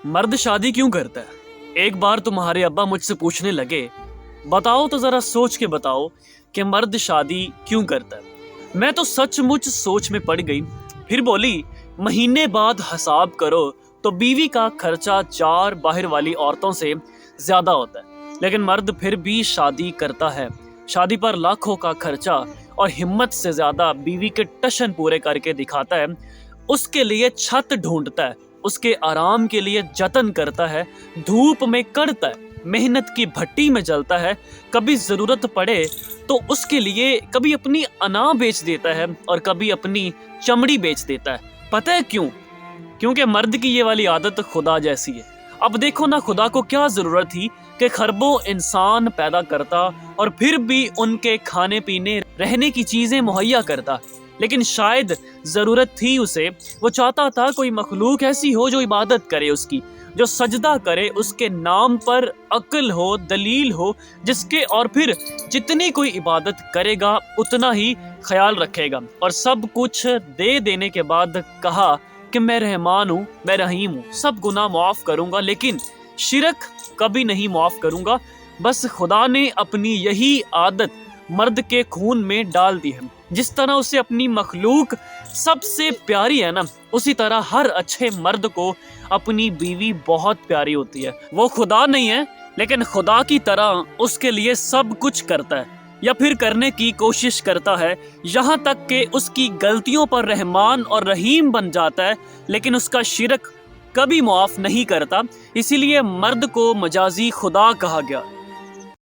مرد شادی کیوں کرتا ہے؟ ایک بار تمہارے ابا مجھ سے پوچھنے لگے، بتاؤ تو ذرا سوچ کے بتاؤ کہ مرد شادی کیوں کرتا ہے؟ میں تو سچ مچ سوچ میں پڑ گئی۔ پھر بولی، مہینے بعد حساب کرو تو بیوی کا خرچہ 4 باہر والی عورتوں سے زیادہ ہوتا ہے، لیکن مرد پھر بھی شادی کرتا ہے۔ شادی پر لاکھوں کا خرچہ اور ہمت سے زیادہ بیوی کے ٹشن پورے کر کے دکھاتا ہے، اس کے لیے چھت ڈھونڈتا ہے، اس کے آرام کے لیے جتن کرتا ہے، دھوپ میں کڑتا ہے، محنت کی بھٹی میں جلتا ہے، کبھی ضرورت پڑے تو اس کے لیے کبھی اپنی انا بیچ دیتا ہے اور کبھی اپنی چمڑی بیچ دیتا ہے۔ پتہ ہے کیوں؟ کیونکہ مرد کی یہ والی عادت خدا جیسی ہے۔ اب دیکھو نا، خدا کو کیا ضرورت تھی کہ خربوں انسان پیدا کرتا اور پھر بھی ان کے کھانے پینے رہنے کی چیزیں مہیا کرتا، لیکن شاید ضرورت تھی اسے، وہ چاہتا تھا کوئی مخلوق ایسی ہو جو عبادت کرے اس کی، جو سجدہ کرے اس کے نام پر، عقل ہو، دلیل ہو، جس کے اور پھر جتنی کوئی عبادت کرے گا اتنا ہی خیال رکھے گا، اور سب کچھ دے دینے کے بعد کہا کہ میں رحمان ہوں، میں رحیم ہوں، سب گناہ معاف کروں گا لیکن شرک کبھی نہیں معاف کروں گا۔ بس خدا نے اپنی یہی عادت مرد کے خون میں ڈال دی ہے۔ جس طرح اسے اپنی مخلوق سب سے پیاری ہے نا، اسی طرح ہر اچھے مرد کو اپنی بیوی بہت پیاری ہوتی ہے۔ وہ خدا نہیں ہے لیکن خدا کی طرح اس کے لیے سب کچھ کرتا ہے یا پھر کرنے کی کوشش کرتا ہے، یہاں تک کہ اس کی غلطیوں پر رحمان اور رحیم بن جاتا ہے، لیکن اس کا شرک کبھی معاف نہیں کرتا۔ اسی لیے مرد کو مجازی خدا کہا گیا۔